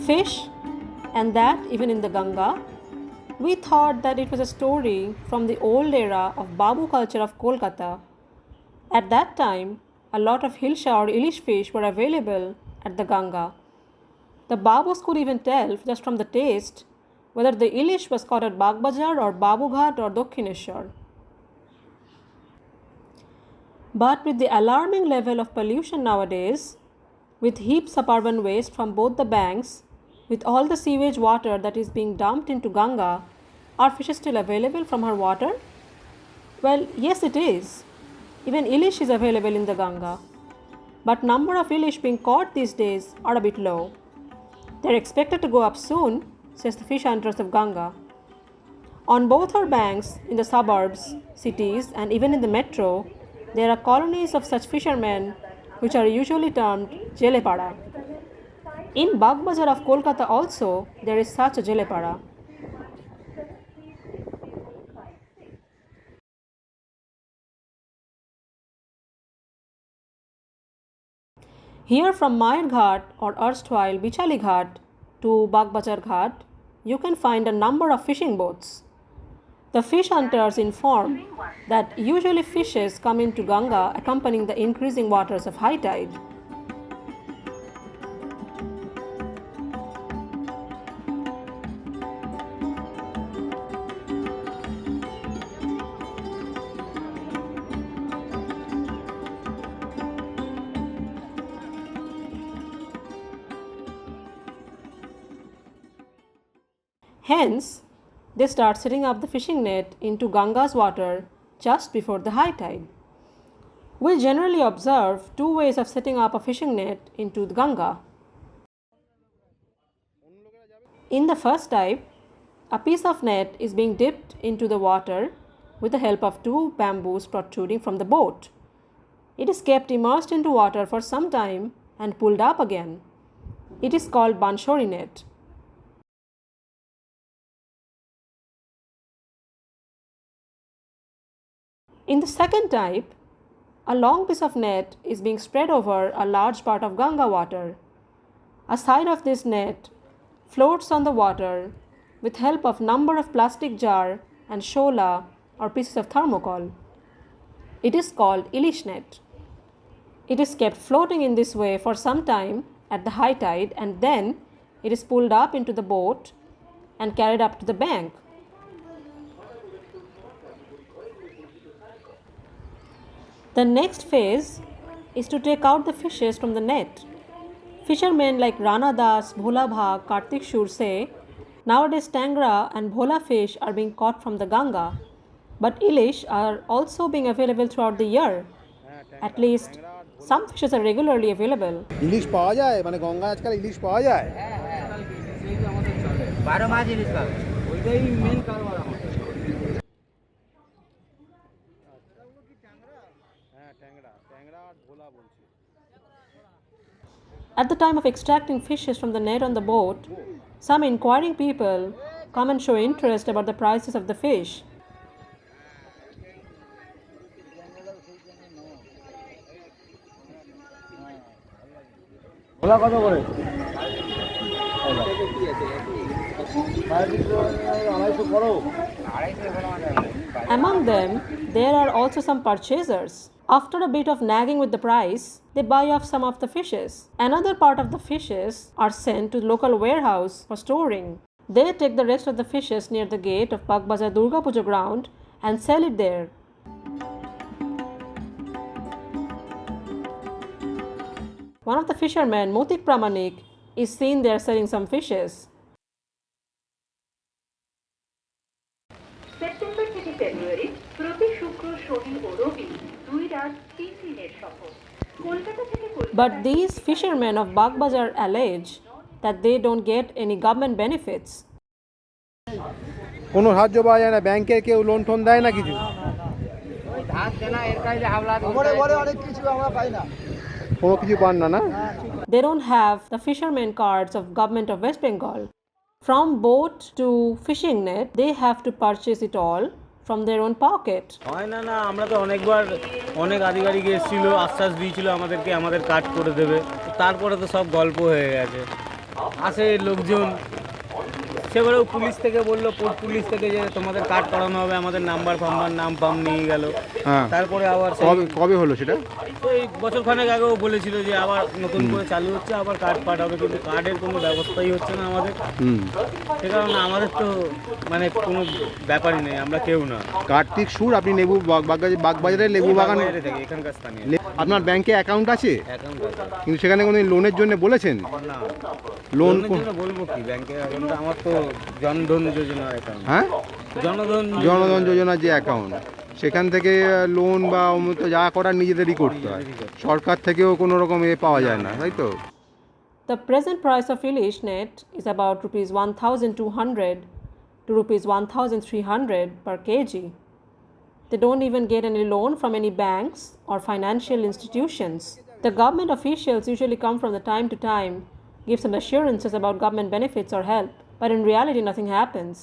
fish, and that even in the Ganga. We thought that it was a story from the old era of Babu culture of Kolkata. At that time, a lot of hilsha or ilish fish were available at the Ganga. The Babus could even tell just from the taste whether the ilish was caught at Baghbazar or Babu Ghat or Dakshineshwar. But with the alarming level of pollution nowadays, with heaps of urban waste from both the banks, with all the sewage water that is being dumped into Ganga, are fish still available from her water? Well, yes it is. Even ilish is available in the Ganga. But number of ilish being caught these days are a bit low. They are expected to go up soon, says the fish hunters of Ganga. On both her banks, in the suburbs, cities, and even in the metro, there are colonies of such fishermen which are usually termed jelepada. In Baghbazar of Kolkata also, there is such a jelepada. Here from Mayer Ghat or erstwhile Bichali Ghat to Baghbazar Ghat, you can find a number of fishing boats. The fish hunters inform that usually fishes come into Ganga accompanying the increasing waters of high tide. Hence, they start setting up the fishing net into Ganga's water just before the high tide. We generally observe two ways of setting up a fishing net into the Ganga. In the first type, a piece of net is being dipped into the water with the help of two bamboos protruding from the boat. It is kept immersed into water for some time and pulled up again. It is called Banshori net. In the second type, a long piece of net is being spread over a large part of Ganga water. A side of this net floats on the water with help of number of plastic jar and shola or pieces of thermocol. It is called ilish net. It is kept floating in this way for some time at the high tide, and then it is pulled up into the boat and carried up to the bank. The next phase is to take out the fishes from the net. Fishermen like Rana Das, Bhola Bhag, Kartik Shur say nowadays Tangra and Bhola fish are being caught from the Ganga, but ilish are also being available throughout the year. At least some fishes are regularly available. ইলিশ পাওয়া যায় মানে গঙ্গা আজকাল ইলিশ পাওয়া যায় 12 মাস ইলিশ পাবে ওইটাই main কারবার আমাদের At the time of extracting fishes from the net on the boat, some inquiring people come and show interest about the prices of the fish. Among them, there are also some purchasers. After a bit of nagging with the price, they buy off some of the fishes. Another part of the fishes are sent to the local warehouse for storing. They take the rest of the fishes near the gate of Baghbazar Durga Puja ground and sell it there. One of the fishermen, Motik Pramanik, is seen there selling some fishes. September থেকে ফেব্রুয়ারি প্রতি শুক্র শনি ও রবি 2 রাত 3 দিনের সফর কলকাতা থেকে But these fishermen of Baghbazar allege that they don't get any government benefits. কোনো সাহায্য পাওয়া যায় না ব্যাংকের কেউ লোন টোন দেয় না কিছু ওই ধার দেনা এর কাছে হাওলা বড় বড় অনেক কিছু আমরা পাই না কোনো কিছু পান না না They don't have the fishermen cards of government of West Bengal. From boat to fishing net, they have to purchase it all from their own pocket. হয় না না আমরা তো অনেকবার অনেক আধিকারিক এসেছিল আশ্বাস দিয়েছিল আমাদেরকে আমাদের কাট করে দেবে তারপরে তো সব গল্প হয়ে গেছে আসে লোকজন, সেবারেও পুলিশ থেকে বললো, পুলিশ থেকে যে তোমাদের কার্ড করানো হবে, আমাদের নাম্বার ফাম্বার নাম ফাম নিয়ে গেল। হ্যাঁ, তারপরে আবার কবে কবে হলো সেটা? ওই বছরখানেক আগেও বলেছিল যে আবার নতুন করে চালু হচ্ছে, আবার কার্ড পাঠাবে, কিন্তু কার্ডের কোনো ব্যবস্থাই হচ্ছে না আমাদের। সে কারণে আমাদের তো মানে কোনো ব্যাপারই নেই, আমরা কেউ না। কার্তিক সুর, আপনি লেবু বাগবাজারের লেবু বাগান থেকে এখানকার স্থানীয়। আপনার ব্যাংকে অ্যাকাউন্ট আছে, অ্যাকাউন্ট কিন্তু সেখানে কোনো লোনের জন্য বলেছেন? না, লোন লোনের জন্য বলবো কি, ব্যাংকের অ্যাকাউন্ট আমার তো জনধন যোজনার অ্যাকাউন্ট। হ্যাঁ, জনধন যোজনার যে অ্যাকাউন্ট, সেখান থেকে লোন বা অমৃত যা করার নিজেদেরই করতে হয়, সরকার থেকেও কোনো রকম পাওয়া যায় না, তাই তো? The present price of Ilish net is about rupees 1,200 to rupees 1,300 per kg. They don't even get any loan from any banks or financial institutions. The government officials usually come from the time to time, give some assurances about government benefits or help, but in reality nothing happens.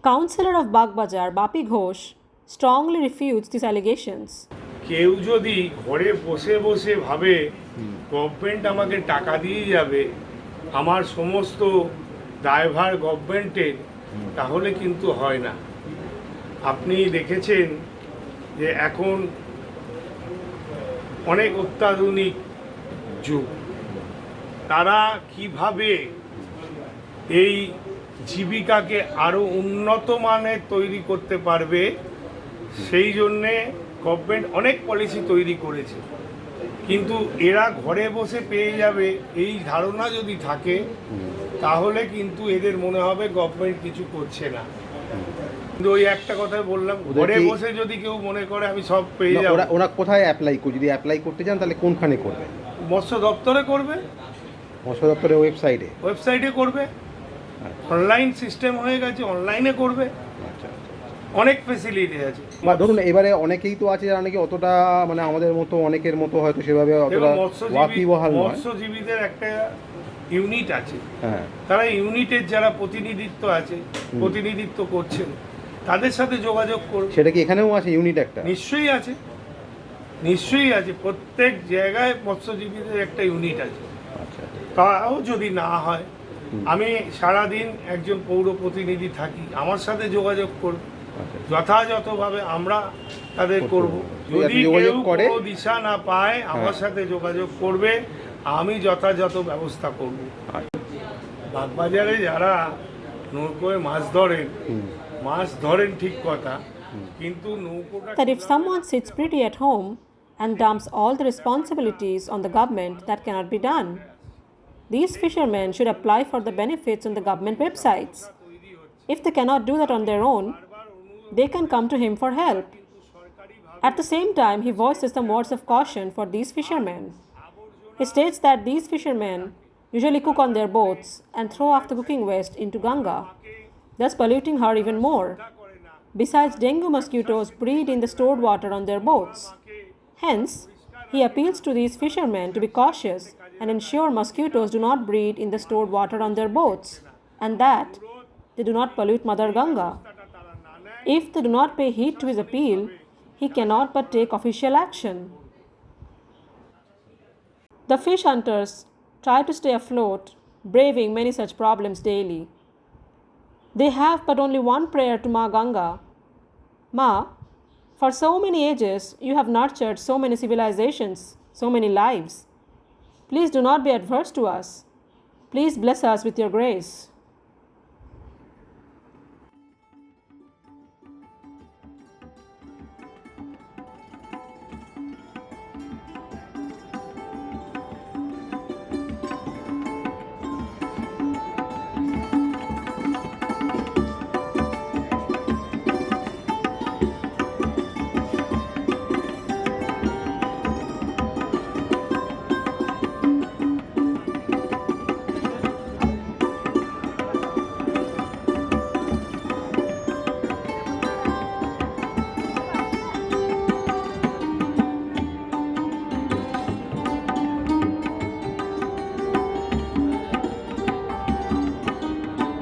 Councillor of Baghbazar, Bapi Ghosh, strongly refutes these allegations. কেউ যদি ঘরে বসে বসে ভাবে government আমাকে টাকা দিয়ে যাবে, আমার সমস্ত দায়ভার গভর্নমেন্টের, তাহলে কিন্তু হয় না। আপনি দেখেছেন যে এখন অনেক অত্যাধুনিক যুগ, তারা কিভাবে এই জীবিকাকে আরও উন্নত মানের তৈরি করতে পারবে, সেই জন্যে গভর্নমেন্ট অনেক পলিসি তৈরি করেছে। কিন্তু এরা ঘরে বসে পেয়ে যাবে এই ধারণা যদি থাকে, তাহলে কিন্তু এদের মনে হবে গভর্নমেন্ট কিছু করছে না। কিন্তু ওই একটা কথাই বললাম, ঘরে বসে যদি কেউ মনে করে আমি সব পেয়ে যাব। ওরা কোথায় অ্যাপ্লাই করে, যদি অ্যাপ্লাই করতে চান তাহলে কোনখানে করবে? মৎস্য দপ্তরে করবে, মৎস্য দপ্তরের ওয়েবসাইটে করবে, অনলাইন সিস্টেম হয়ে গেছে, অনলাইনে করবে, অনেক ফেসিলিটি আছে। বা ধরুন এবারে অনেকেই তো আছে যারা নাকি অতটা মানে আমাদের মতো অনেকের মতো হয়তো সেভাবে অতটা ওয়াকিবহাল নয়। মৎস্যজীবীদের একটা ইউনিট আছে, হ্যাঁ, তারা ইউনিটের যারা প্রতিনিধিত্ব করছেন, তাদের সাথে যোগাযোগ করবে। সেটা কি এখানেও আছে ইউনিট একটা? নিশ্চয়ই আছে, প্রত্যেক জায়গায় মৎস্যজীবীদের একটা ইউনিট আছে। তাও যদি না হয়, আমি সারাদিন একজন পৌর প্রতিনিধি থাকি, আমার সাথে যোগাযোগ করব, যথাযথভাবে আমরা তাদের করব। যদি কেউ কোনো দিশা না পায়, আমার সাথে যোগাযোগ করবে, আমি যথাযথ ব্যবস্থা করব। বাগবাজারে যারা নৌকোয় মাছ ধরেন ঠিক কথা, কিন্তু নৌকোটা That if someone sits pretty at home and dumps all the responsibilities on the government, that cannot be done. These fishermen should apply for the benefits on the government websites. If they cannot do that on their own, they can come to him for help. At the same time, he voices some words of caution for these fishermen. He states that these fishermen usually cook on their boats and throw off the cooking waste into Ganga, thus polluting her even more. Besides, dengue mosquitoes breed in the stored water on their boats. Hence, he appeals to these fishermen to be cautious and ensure mosquitoes do not breed in the stored water on their boats, and that they do not pollute Mother Ganga. If they do not pay heed to his appeal, he cannot but take official action. The fish hunters try to stay afloat, braving many such problems daily. They have but only one prayer to Ma Ganga. Ma, for so many ages you have nurtured so many civilizations, so many lives. Please do not be adverse to us. Please bless us with your grace.